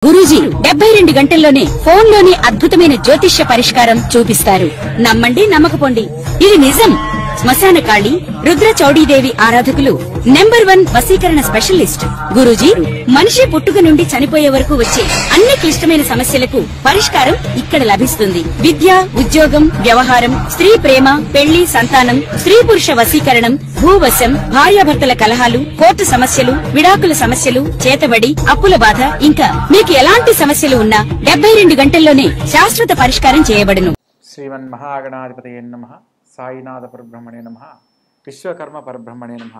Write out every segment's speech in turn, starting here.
గురూజీ 72 గంటల్లోనే ఫోన్ లోని అద్భుతమైన జ్యోతిష్య పరిష్కారం చూపిస్తారు. నమ్మండి, నమ్మకపోండి, ఇది నిజం. శ్మశాన కాళి రుద్ర చౌడీదేవి ఆరాధకులు నంబర్ 1 వశీకరణ స్పెషలిస్ట్. గురూజీ మనిషి పుట్టుక నుండి చనిపోయే వరకు వచ్చే అన్ని క్లిష్టమైన సమస్యలకు పరిష్కారం ఇక్కడ లభిస్తుంది. విద్య, ఉద్యోగం, వ్యవహారం, స్త్రీ ప్రేమ, పెళ్లి, సంతానం, స్త్రీ పురుష వశీకరణం, భూవశం, భార్యాభర్తల కలహాలు, కోర్టు సమస్యలు, విడాకుల సమస్యలు, చేతబడి, అప్పుల బాధ, ఇంకా మీకు ఎలాంటి సమస్యలు ఉన్నా 72 గంటల్లోనే శాశ్వత పరిష్కారం చేయబడును. శ్రీమన్ మహాగణాధిపతయే నమః. సాయినాథ పరబ్రహ్మణే నమః. విశ్వకర్మ పరబ్రహ్మణే నమః.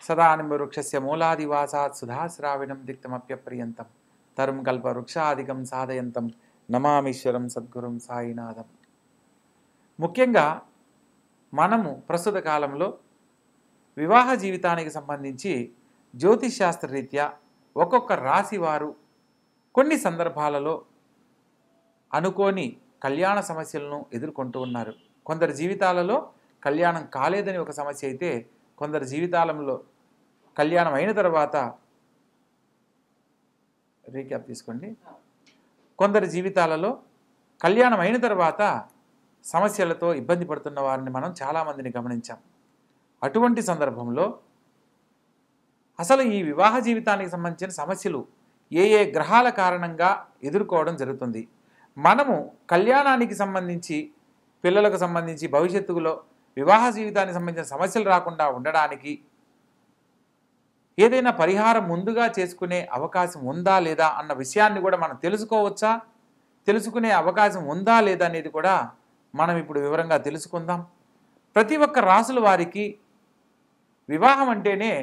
సదానింబవృక్షస్య మూలాదివాసాత్ సుధాశ్రావిణం దిక్తమప్యప్రియంతం తరుం కల్పవృక్షాదికం సాధయంతం నమామీశ్వరం సద్గురుం సాయినాథం. ముఖ్యంగా మనము ప్రస్తుత కాలంలో వివాహ జీవితానికి సంబంధించి జ్యోతిష్ రీత్యా ఒక్కొక్క రాశి వారు కొన్ని సందర్భాలలో అనుకోని కళ్యాణ సమస్యలను ఎదుర్కొంటూ ఉన్నారు. కొందరి జీవితాలలో కళ్యాణం కాలేదని ఒక సమస్య అయితే, కొందరి జీవితాలలో కళ్యాణం అయిన తర్వాత రీక్యాప్ తీసుకోండి. కొందరి జీవితాలలో కళ్యాణం అయిన తర్వాత సమస్యలతో ఇబ్బంది పడుతున్న వారిని మనం చాలామందిని గమనించాం. అటువంటి సందర్భంలో అసలు ఈ వివాహ జీవితానికి సంబంధించిన సమస్యలు ఏ ఏ గ్రహాల కారణంగా ఎదుర్కోవడం జరుగుతుంది, మనము కళ్యాణానికి సంబంధించి, పిల్లలకు సంబంధించి, భవిష్యత్తులో వివాహ జీవితానికి సంబంధించిన సమస్యలు రాకుండా ఉండడానికి ఏదైనా పరిహారం ముందుగా చేసుకునే అవకాశం ఉందా లేదా అన్న విషయాన్ని కూడా మనం తెలుసుకోవచ్చా, తెలుసుకునే అవకాశం ఉందా లేదా అనేది కూడా మనం ఇప్పుడు వివరంగా తెలుసుకుందాం. ప్రతి ఒక్క రాసుల వారికి వివాహం అంటేనే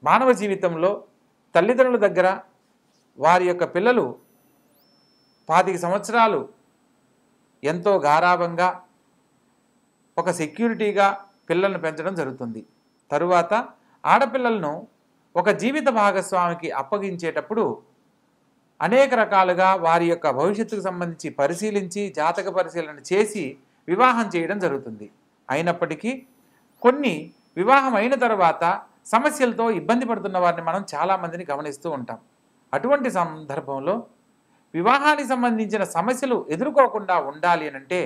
మానవ జీవితంలో తల్లిదండ్రుల దగ్గర వారి యొక్క పిల్లలు 25 సంవత్సరాలు ఎంతో గారాబంగా ఒక సెక్యూరిటీగా పిల్లలను పెంచడం జరుగుతుంది. తరువాత ఆడపిల్లలను ఒక జీవిత భాగస్వామికి అప్పగించేటప్పుడు అనేక రకాలుగా వారి యొక్క భవిష్యత్తుకు సంబంధించి పరిశీలించి జాతక పరిశీలన చేసి వివాహం చేయడం జరుగుతుంది. అయినప్పటికీ కొన్ని వివాహం అయిన తర్వాత సమస్యలతో ఇబ్బంది పడుతున్న వారిని మనం చాలామందిని గమనిస్తూ ఉంటాం. అటువంటి సందర్భంలో వివాహానికి సంబంధించిన సమస్యలు ఎదుర్కోకుండా ఉండాలి అనంటే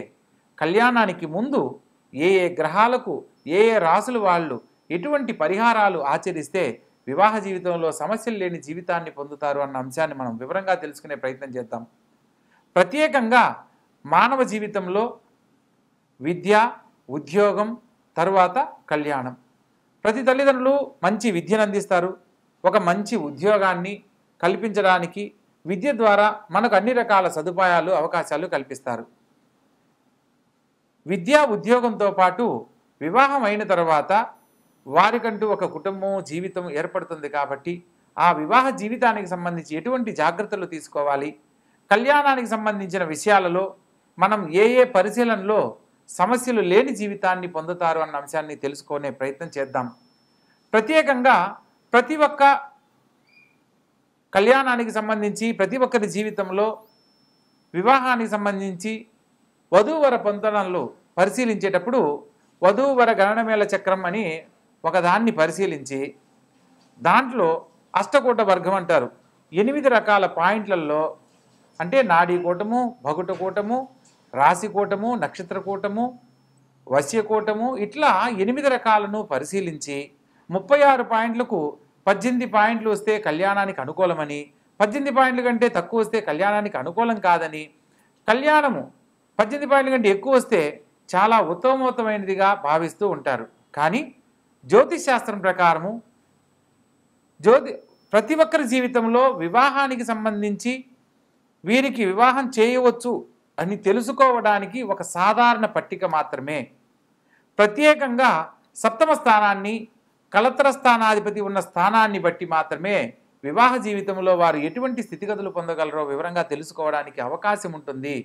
కళ్యాణానికి ముందు ఏ ఏ గ్రహాలకు ఏ ఏ రాసులు వాళ్ళు ఎటువంటి పరిహారాలు ఆచరిస్తే వివాహ జీవితంలో సమస్యలు లేని జీవితాన్ని పొందుతారు అన్న అంశాన్ని మనం వివరంగా తెలుసుకునే ప్రయత్నం చేద్దాం. ప్రత్యేకంగా మానవ జీవితంలో విద్య, ఉద్యోగం, తరువాత కళ్యాణం. ప్రతి తల్లిదండ్రులు మంచి విద్యను అందిస్తారు. ఒక మంచి ఉద్యోగాన్ని కల్పించడానికి విద్య ద్వారా మనకు అన్ని రకాల సదుపాయాలు, అవకాశాలు కల్పిస్తారు. విద్యా ఉద్యోగంతో పాటు వివాహం అయిన తర్వాత వారికంటూ ఒక కుటుంబం, జీవితం ఏర్పడుతుంది. కాబట్టి ఆ వివాహ జీవితానికి సంబంధించి ఎటువంటి జాగ్రత్తలు తీసుకోవాలి, కళ్యాణానికి సంబంధించిన విషయాలలో మనం ఏ ఏ పరిశీలనలో సమస్యలు లేని జీవితాన్ని పొందుతారు అన్న అంశాన్ని తెలుసుకునే ప్రయత్నం చేద్దాం. ప్రత్యేకంగా ప్రతి ఒక్క కళ్యాణానికి సంబంధించి ప్రతి ఒక్కరి జీవితంలో వివాహానికి సంబంధించి వధూవర పొందడంలో పరిశీలించేటప్పుడు వధూవర గణనమేళ చక్రం అని ఒకదాన్ని పరిశీలించి దాంట్లో అష్టకూట వర్గం అంటారు. 8 రకాల పాయింట్లలో అంటే నాడీ కూటము, భగుట కూటము, రాశి కూటము, నక్షత్ర కూటము, వశ్య కూటము, ఇట్లా 8 రకాలను పరిశీలించి 36 పాయింట్లకు 18 పాయింట్లు వస్తే కళ్యాణానికి అనుకూలమని, 18 పాయింట్ల కంటే తక్కువ వస్తే కళ్యాణానికి అనుకూలం కాదని, కళ్యాణము 18 పాయింట్ల కంటే ఎక్కువ వస్తే చాలా ఉత్తమోత్తమైనదిగా భావిస్తూ ఉంటారు. కానీ జ్యోతిష్ శాస్త్రం ప్రకారము ప్రతి ఒక్కరి జీవితంలో వివాహానికి సంబంధించి వీరికి వివాహం చేయవచ్చు అని తెలుసుకోవడానికి ఒక సాధారణ పట్టిక మాత్రమే. ప్రత్యేకంగా సప్తమ స్థానాన్ని, కలత్ర స్థానాధిపతి ఉన్న స్థానాన్ని బట్టి మాత్రమే వివాహ జీవితంలో వారు ఎటువంటి స్థితిగతులు పొందగలరో వివరంగా తెలుసుకోవడానికి అవకాశం ఉంటుంది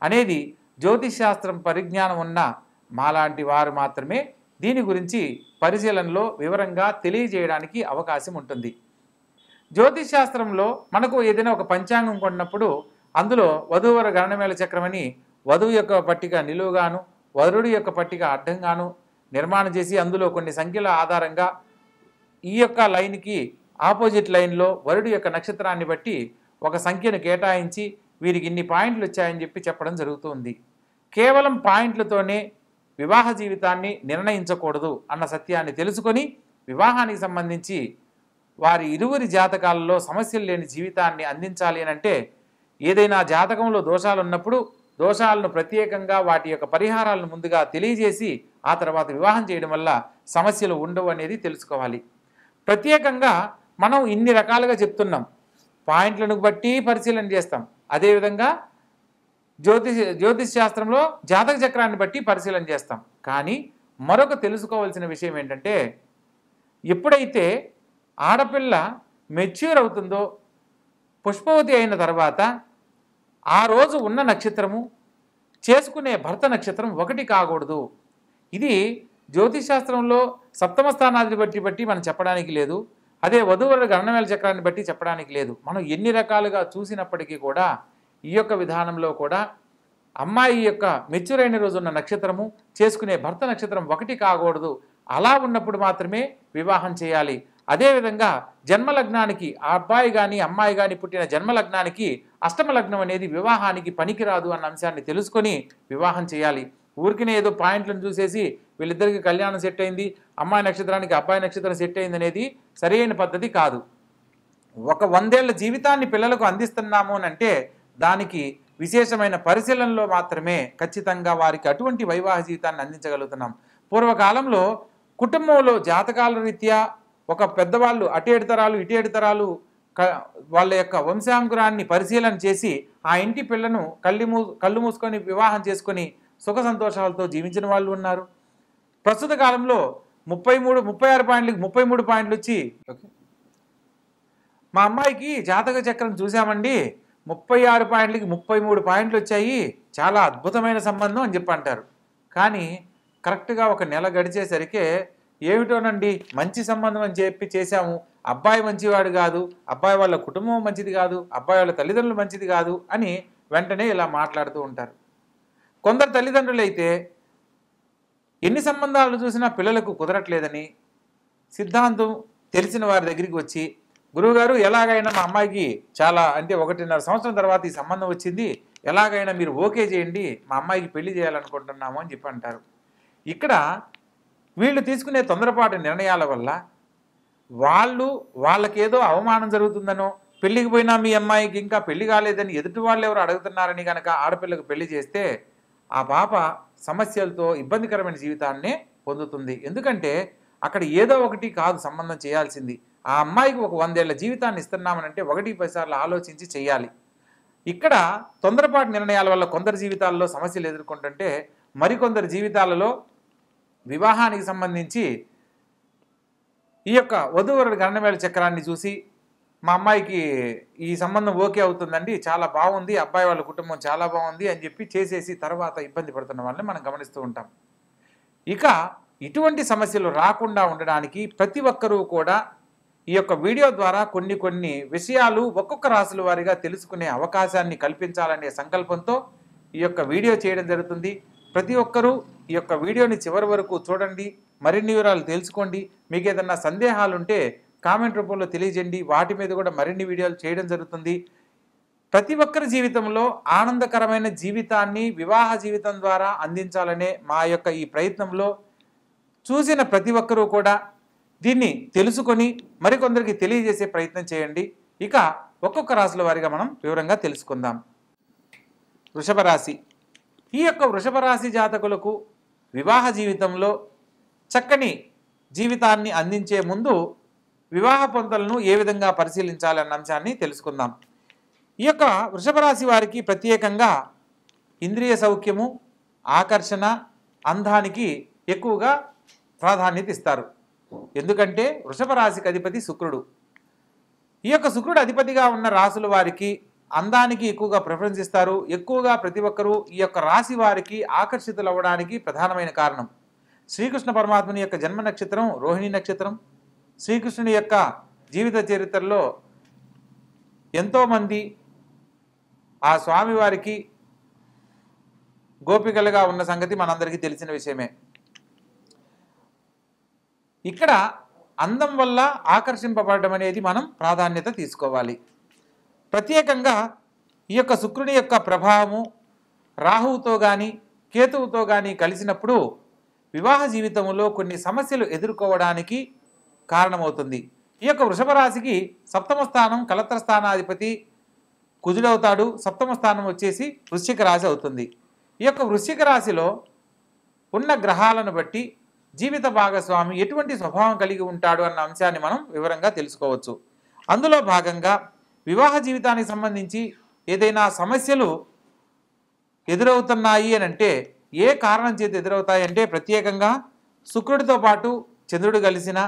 అనేది జ్యోతిష్ శాస్త్రం పరిజ్ఞానం ఉన్న మాలాంటి వారు మాత్రమే దీని గురించి పరిశీలనలో వివరంగా తెలియజేయడానికి అవకాశం ఉంటుంది. జ్యోతిష్ శాస్త్రంలో మనకు ఏదైనా ఒక పంచాంగం కొన్నప్పుడు అందులో వధూవర గణనమేళ చక్రం అని వధువు యొక్క పట్టిక నిలువుగాను, వరుడి యొక్క పట్టిక అడ్డంగాను నిర్మాణం చేసి అందులో కొన్ని సంఖ్యల ఆధారంగా ఈ యొక్క లైన్కి ఆపోజిట్ లైన్లో వరుడి యొక్క నక్షత్రాన్ని బట్టి ఒక సంఖ్యను కేటాయించి వీరికి ఇన్ని పాయింట్లు వచ్చాయని చెప్పి చెప్పడం జరుగుతుంది. కేవలం పాయింట్లతోనే వివాహ జీవితాన్ని నిర్ణయించకూడదు అన్న సత్యాన్ని తెలుసుకొని వివాహానికి సంబంధించి వారి ఇరువురి జాతకాలలో సమస్యలు లేని జీవితాన్ని అందించాలి అని అంటే ఏదైనా జాతకంలో దోషాలు ఉన్నప్పుడు దోషాలను ప్రత్యేకంగా వాటి యొక్క పరిహారాలను ముందుగా తెలియజేసి ఆ తర్వాత వివాహం చేయడం వల్ల సమస్యలు ఉండవు అనేది తెలుసుకోవాలి. ప్రత్యేకంగా మనం ఇన్ని రకాలుగా చెప్తున్నాం, పాయింట్లను బట్టి పరిశీలన చేస్తాం. అదేవిధంగా జ్యోతిష్ శాస్త్రంలో జాతక చక్రాన్ని బట్టి పరిశీలన చేస్తాం. కానీ మరొక తెలుసుకోవాల్సిన విషయం ఏంటంటే ఎప్పుడైతే ఆడపిల్ల మెచ్యూర్ అవుతుందో పుష్పవతి అయిన తర్వాత ఆ రోజు ఉన్న నక్షత్రము చేసుకునే భర్త నక్షత్రం ఒకటి కాకూడదు. ఇది జ్యోతిష్ శాస్త్రంలో సప్తమ స్థానాన్ని బట్టి మనం చెప్పడానికి లేదు. అదే వధూవరుల గణనవేల చక్రాన్ని బట్టి చెప్పడానికి లేదు. మనం ఎన్ని రకాలుగా చూసినప్పటికీ కూడా ఈ యొక్క విధానంలో కూడా అమ్మాయి యొక్క మెచ్యూర్ అయిన రోజు ఉన్న నక్షత్రము చేసుకునే భర్త నక్షత్రం ఒకటి కాకూడదు. అలా ఉన్నప్పుడు మాత్రమే వివాహం చేయాలి. అదేవిధంగా జన్మలగ్నానికి ఆ అబ్బాయి కానీ అమ్మాయి కానీ పుట్టిన జన్మలగ్నానికి అష్టమ లగ్నం అనేది వివాహానికి పనికిరాదు అన్న అంశాన్ని తెలుసుకొని వివాహం చేయాలి. ఊరికినే ఏదో పాయింట్లను చూసేసి వీళ్ళిద్దరికి కళ్యాణం సెట్ అయింది, అమ్మాయి నక్షత్రానికి అబ్బాయి నక్షత్రం సెట్ అయింది అనేది సరైన పద్ధతి కాదు. ఒక 100 ఏళ్ల జీవితాన్ని పిల్లలకు అందిస్తున్నాము అని అంటే దానికి విశేషమైన పరిశీలనలో మాత్రమే ఖచ్చితంగా వారికి అటువంటి వైవాహిక జీవితాన్ని అందించగలుగుతున్నాం. పూర్వకాలంలో కుటుంబంలో జాతకాల రీత్యా ఒక పెద్దవాళ్ళు అటేడు తరాలు ఇటేడు తరాలు వాళ్ళ యొక్క వంశాంకురాన్ని పరిశీలన చేసి ఆ ఇంటి పిల్లను కళ్ళు మూసుకొని వివాహం చేసుకొని సుఖ సంతోషాలతో జీవించిన వాళ్ళు ఉన్నారు. ప్రస్తుత కాలంలో 36 పాయింట్లకి 33 పాయింట్లు వచ్చి మా అమ్మాయికి జాతక చక్రం చూసామండి 36 పాయింట్లకి 33 పాయింట్లు వచ్చాయి, చాలా అద్భుతమైన సంబంధం అని చెప్పి అంటారు. కానీ కరెక్ట్గా ఒక నెల గడిచేసరికి ఏమిటోనండి మంచి సంబంధం అని చెప్పి చేశాము, అబ్బాయి మంచివాడు కాదు, అబ్బాయి వాళ్ళ కుటుంబం మంచిది కాదు, అబ్బాయి వాళ్ళ తల్లిదండ్రులు మంచిది కాదు అని వెంటనే ఇలా మాట్లాడుతూ ఉంటారు. కొందరు తల్లిదండ్రులు అయితే ఎన్ని సంబంధాలు చూసినా పిల్లలకు కుదరట్లేదని సిద్ధాంతం తెలిసిన వారి దగ్గరికి వచ్చి గురువుగారు ఎలాగైనా మా అమ్మాయికి చాలా అంటే 1.5 సంవత్సరం తర్వాత ఈ సంబంధం వచ్చింది, ఎలాగైనా మీరు ఓకే చేయండి, మా అమ్మాయికి పెళ్లి చేయాలనుకుంటున్నాము అని చెప్పి అంటారు. ఇక్కడ వీళ్ళు తీసుకునే తొందరపాటు నిర్ణయాల వల్ల వాళ్ళకేదో అవమానం జరుగుతుందనో పెళ్లికి పోయినా మీ అమ్మాయికి ఇంకా పెళ్లి కాలేదని ఎదుటి వాళ్ళు ఎవరు అడుగుతున్నారని కనుక ఆడపిల్లకు పెళ్లి చేస్తే ఆ పాప సమస్యలతో ఇబ్బందికరమైన జీవితాన్నే పొందుతుంది. ఎందుకంటే అక్కడ ఏదో ఒకటి కాదు సంబంధం చేయాల్సింది. ఆ అమ్మాయికి ఒక 100 ఏళ్ల జీవితాన్ని ఇస్తున్నామనంటే 1-10 సార్లు ఆలోచించి చేయాలి. ఇక్కడ తొందరపాటు నిర్ణయాల వల్ల కొందరు జీవితాల్లో సమస్యలు ఎదుర్కొంటుంటే మరికొందరు జీవితాలలో వివాహానికి సంబంధించి ఈ యొక్క వధూవరుల గణనవేల చక్రాన్ని చూసి మా అమ్మాయికి ఈ సంబంధం ఓకే అవుతుందండి, చాలా బాగుంది, అబ్బాయి వాళ్ళ కుటుంబం చాలా బాగుంది అని చెప్పి చేసేసి తర్వాత ఇబ్బంది పడుతున్న వాళ్ళని మనం గమనిస్తూ ఉంటాం. ఇక ఇటువంటి సమస్యలు రాకుండా ఉండడానికి ప్రతి ఒక్కరూ కూడా ఈ యొక్క వీడియో ద్వారా కొన్ని విషయాలు ఒక్కొక్క రాశుల వారిగా తెలుసుకునే అవకాశాన్ని కల్పించాలనే సంకల్పంతో ఈ యొక్క వీడియో చేయడం జరుగుతుంది. ప్రతి ఒక్కరూ ఈ యొక్క వీడియోని చివరి వరకు చూడండి, మరిన్ని వివరాలు తెలుసుకోండి. మీకు ఏదన్నా సందేహాలు ఉంటే కామెంట్ రూపంలో తెలియజేయండి, వాటి మీద కూడా మరిన్ని వీడియోలు చేయడం జరుగుతుంది. ప్రతి ఒక్కరి జీవితంలో ఆనందకరమైన జీవితాన్ని వివాహ జీవితం ద్వారా అందించాలనే మా యొక్క ఈ ప్రయత్నంలో చూసిన ప్రతి ఒక్కరూ కూడా దీన్ని తెలుసుకొని మరికొందరికి తెలియజేసే ప్రయత్నం చేయండి. ఇక ఒక్కొక్క రాశుల వారిగా మనం వివరంగా తెలుసుకుందాం. వృషభ రాశి. ఈ యొక్క వృషభ రాశి జాతకులకు వివాహ జీవితంలో చక్కని జీవితాన్ని అందించే ముందు వివాహ పొంతలను ఏ విధంగా పరిశీలించాలన్న అంశాన్ని తెలుసుకుందాం. ఈ యొక్క వృషభ రాశి వారికి ప్రత్యేకంగా ఇంద్రియ సౌఖ్యము, ఆకర్షణ, అందానికి ఎక్కువగా ప్రాధాన్యత ఇస్తారు. ఎందుకంటే వృషభ రాశికి అధిపతి శుక్రుడు. ఈ యొక్క శుక్రుడు అధిపతిగా ఉన్న రాశుల వారికి అందానికి ఎక్కువగా ప్రిఫరెన్స్ ఇస్తారు. ఎక్కువగా ప్రతి ఒక్కరూ ఈ యొక్క రాశి వారికి ఆకర్షితులు అవ్వడానికి ప్రధానమైన కారణం శ్రీకృష్ణ పరమాత్మని యొక్క జన్మ నక్షత్రం రోహిణి నక్షత్రం. శ్రీకృష్ణుని యొక్క జీవిత చరిత్రలో ఎంతోమంది ఆ స్వామివారికి గోపికలుగా ఉన్న సంగతి మనందరికీ తెలిసిన విషయమే. ఇక్కడ అందం వల్ల ఆకర్షింపబడడం అనేది మనం ప్రాధాన్యత తీసుకోవాలి. ప్రత్యేకంగా ఈ యొక్క శుక్రుని యొక్క ప్రభావము రాహువుతో కానీ కేతువుతో కానీ కలిసినప్పుడు వివాహ జీవితంలో కొన్ని సమస్యలు ఎదుర్కోవడానికి కారణమవుతుంది. ఈ యొక్క వృషభ రాశికి సప్తమ స్థానం కలత్ర స్థానాధిపతి కుజుడవుతాడు. సప్తమ స్థానం వచ్చేసి వృశ్చిక రాశి అవుతుంది. ఈ యొక్క వృశ్చిక రాశిలో ఉన్న గ్రహాలను బట్టి జీవిత భాగస్వామి ఎటువంటి స్వభావం కలిగి ఉంటాడు అన్న అంశాన్ని మనం వివరంగా తెలుసుకోవచ్చు. అందులో భాగంగా వివాహ జీవితానికి సంబంధించి ఏదైనా సమస్యలు ఎదురవుతున్నాయి అని అంటే ఏ కారణం చేత ఎదురవుతాయి అంటే ప్రత్యేకంగా శుక్రుడితో పాటు చంద్రుడు కలిసిన,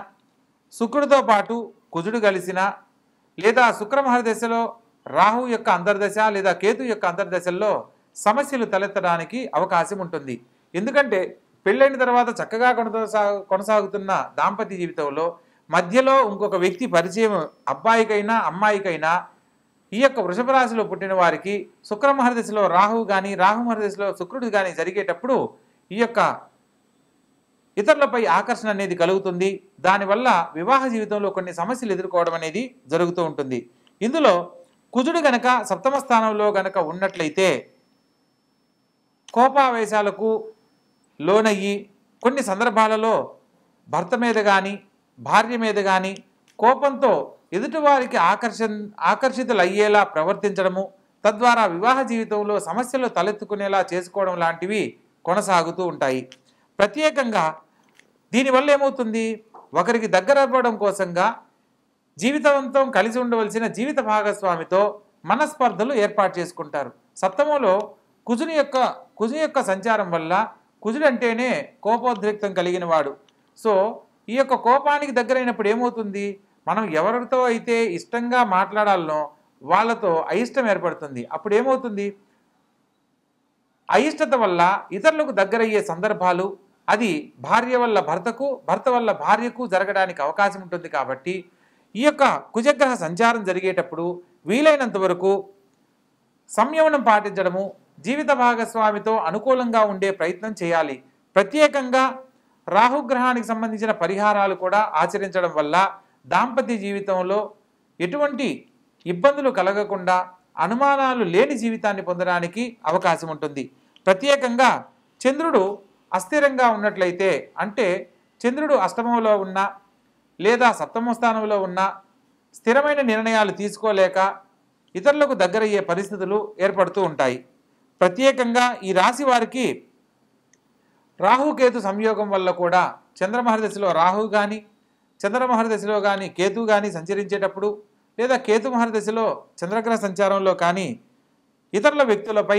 శుక్రుడితో పాటు కుజుడు కలిసిన, లేదా శుక్రమహర్దశలో రాహు యొక్క అంతర్దశ లేదా కేతు యొక్క అంతర్దశల్లో సమస్యలు తలెత్తడానికి అవకాశం ఉంటుంది. ఎందుకంటే పెళ్ళైన తర్వాత చక్కగా కొనసాగుతున్న దాంపత్య జీవితంలో మధ్యలో ఇంకొక వ్యక్తి పరిచయం అబ్బాయికైనా అమ్మాయికైనా ఈ యొక్క వృషభ రాశిలో పుట్టిన వారికి శుక్రమహర్దశలో రాహువు కానీ రాహుమహర్దశలో శుక్రుడు కానీ జరిగేటప్పుడు ఈ యొక్క ఇతరులపై ఆకర్షణ అనేది కలుగుతుంది. దానివల్ల వివాహ జీవితంలో కొన్ని సమస్యలు ఎదుర్కోవడం అనేది జరుగుతూ ఉంటుంది. ఇందులో కుజుడు గనక సప్తమ స్థానంలో గనక ఉన్నట్లయితే కోపావేశాలకు లోనయ్యి కొన్ని సందర్భాలలో భర్త మీద కానీ భార్య మీద కానీ కోపంతో ఎదుటివారికి ఆకర్షితులయ్యేలా ప్రవర్తించడము, తద్వారా వివాహ జీవితంలో సమస్యలు తలెత్తుకునేలా చేసుకోవడం లాంటివి కొనసాగుతూ ఉంటాయి. ప్రత్యేకంగా దీనివల్ల ఏమవుతుంది, ఒకరికి దగ్గర అవ్వడం కోసంగా జీవితాంతం కలిసి ఉండవలసిన జీవిత భాగస్వామితో మనస్పర్ధలు ఏర్పాటు చేసుకుంటారు. సప్తమంలో కుజుని యొక్క సంచారం వల్ల, కుజుడు అంటేనే కోపోద్రిక్తం కలిగిన వాడు. సో ఈ యొక్క కోపానికి దగ్గరైనప్పుడు ఏమవుతుంది, మనం ఎవరితో అయితే ఇష్టంగా మాట్లాడాలనో వాళ్ళతో అయిష్టం ఏర్పడుతుంది. అప్పుడు ఏమవుతుంది, అయిష్టత వల్ల ఇతరులకు దగ్గరయ్యే సందర్భాలు అది భార్య వల్ల భర్తకు, భర్త వల్ల భార్యకు జరగడానికి అవకాశం ఉంటుంది. కాబట్టి ఈ యొక్క కుజగ్రహ సంచారం జరిగేటప్పుడు వీలైనంత వరకు సంయమనం పాటించడము, జీవిత భాగస్వామితో అనుకూలంగా ఉండే ప్రయత్నం చేయాలి. ప్రత్యేకంగా రాహుగ్రహానికి సంబంధించిన పరిహారాలు కూడా ఆచరించడం వల్ల దాంపత్య జీవితంలో ఎటువంటి ఇబ్బందులు కలగకుండా అనుమానాలు లేని జీవితాన్ని పొందడానికి అవకాశం ఉంటుంది. ప్రత్యేకంగా చంద్రుడు అస్థిరంగా ఉన్నట్లయితే, అంటే చంద్రుడు అష్టమంలో ఉన్న లేదా సప్తమ స్థానంలో ఉన్న స్థిరమైన నిర్ణయాలు తీసుకోలేక ఇతరులకు దగ్గరయ్యే పరిస్థితులు ఏర్పడుతూ ఉంటాయి. ప్రత్యేకంగా ఈ రాశి వారికి రాహుకేతు సంయోగం వల్ల కూడా చంద్రమహర్దశలో రాహు కానీ చంద్రమహర్దశలో కానీ కేతు కానీ సంచరించేటప్పుడు, లేదా కేతు మహర్దశలో చంద్రగ్రహ సంచారంలో కానీ ఇతరుల వ్యక్తులపై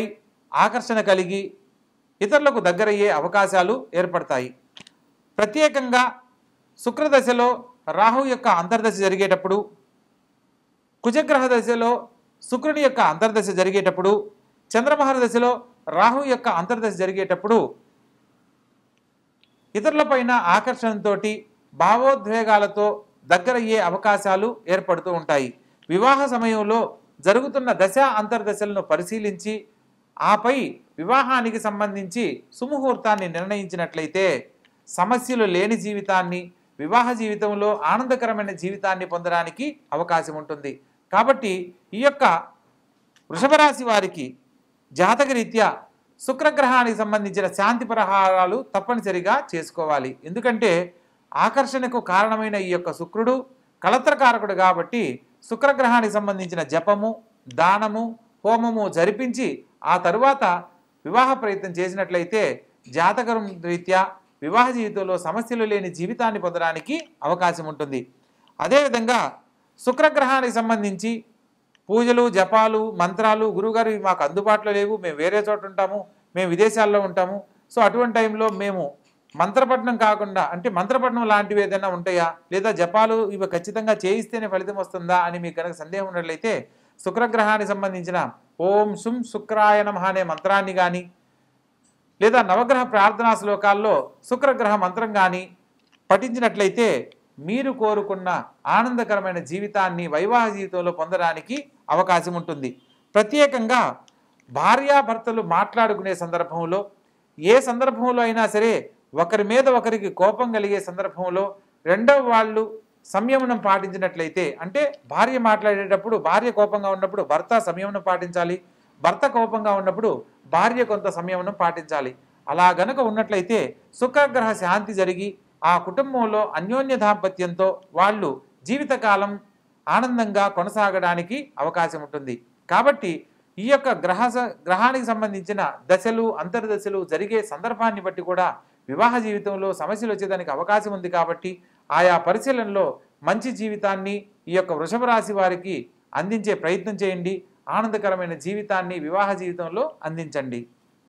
ఆకర్షణ కలిగి ఇతరులకు దగ్గరయ్యే అవకాశాలు ఏర్పడతాయి. ప్రత్యేకంగా శుక్రదశలో రాహు యొక్క అంతర్దశ జరిగేటప్పుడు, కుజగ్రహ దశలో శుక్రుని యొక్క అంతర్దశ జరిగేటప్పుడు, చంద్రమహర్దశలో రాహు యొక్క అంతర్దశ జరిగేటప్పుడు ఇతరులపైన ఆకర్షణతో భావోద్వేగాలతో దగ్గరయ్యే అవకాశాలు ఏర్పడుతూ ఉంటాయి. వివాహ సమయంలో జరుగుతున్న దశ అంతర్దశలను పరిశీలించి ఆపై వివాహానికి సంబంధించి సుముహూర్తాన్ని నిర్ణయించినట్లయితే సమస్యలు లేని జీవితాన్ని, వివాహ జీవితంలో ఆనందకరమైన జీవితాన్ని పొందడానికి అవకాశం ఉంటుంది. కాబట్టి ఈ యొక్క వృషభ రాశి వారికి జాతకరీత్యా శుక్రగ్రహానికి సంబంధించిన శాంతి పరిహారాలు తప్పనిసరిగా చేసుకోవాలి. ఎందుకంటే ఆకర్షణకు కారణమైన ఈ యొక్క శుక్రుడు కళత్రకారకుడు కాబట్టి శుక్రగ్రహానికి సంబంధించిన జపము, దానము, హోమము జరిపించి ఆ తరువాత వివాహ ప్రయత్నం చేసినట్లయితే జాతకం రీత్యా వివాహ జీవితంలో సమస్యలు లేని జీవితాన్ని పొందడానికి అవకాశం ఉంటుంది. అదేవిధంగా శుక్రగ్రహానికి సంబంధించి పూజలు, జపాలు, మంత్రాలు, గురుగారు ఇవి మాకు అందుబాటులో లేవు, మేము వేరే చోట ఉంటాము, మేము విదేశాల్లో ఉంటాము, సో అటువంటి టైంలో మేము మంత్రపఠనం కాకుండా, అంటే మంత్రపఠనం లాంటివి ఏదైనా ఉంటాయా, లేదా జపాలు ఇవి ఖచ్చితంగా చేయిస్తేనే ఫలితం వస్తుందా అని మీకు కనుక సందేహం ఉన్నట్లయితే శుక్రగ్రహానికి సంబంధించిన ఓం శుం శుక్రాయ నమః అనే మంత్రాన్ని కానీ, లేదా నవగ్రహ ప్రార్థనా శ్లోకాల్లో శుక్రగ్రహ మంత్రం కానీ పఠించినట్లయితే మీరు కోరుకున్న ఆనందకరమైన జీవితాన్ని వైవాహ జీవితంలో పొందడానికి అవకాశం ఉంటుంది. ప్రత్యేకంగా భార్యాభర్తలు మాట్లాడుకునే సందర్భంలో, ఏ సందర్భంలో అయినా సరే ఒకరి మీద ఒకరికి కోపం కలిగే సందర్భంలో రెండవ వాళ్ళు సంయమనం పాటించినట్లయితే, అంటే భార్య మాట్లాడేటప్పుడు భార్య కోపంగా ఉన్నప్పుడు భర్త సంయమనం పాటించాలి, భర్త కోపంగా ఉన్నప్పుడు భార్య కొంత సంయమనం పాటించాలి. అలా గనక ఉన్నట్లయితే శుక్రగ్రహ శాంతి జరిగి ఆ కుటుంబంలో అన్యోన్య దాంపత్యంతో వాళ్ళు జీవితకాలం ఆనందంగా కొనసాగడానికి అవకాశం ఉంటుంది. కాబట్టి ఈ యొక్క గ్రహానికి సంబంధించిన దశలు అంతర్దశలు జరిగే సందర్భాన్ని బట్టి కూడా వివాహ జీవితంలో సమస్యలు వచ్చేదానికి అవకాశం ఉంది. కాబట్టి ఆయా పరిశీలనలో మంచి జీవితాన్ని ఈ యొక్క వృషభ రాశి వారికి అందించే ప్రయత్నం చేయండి. ఆనందకరమైన జీవితాన్ని వివాహ జీవితంలో అందించండి.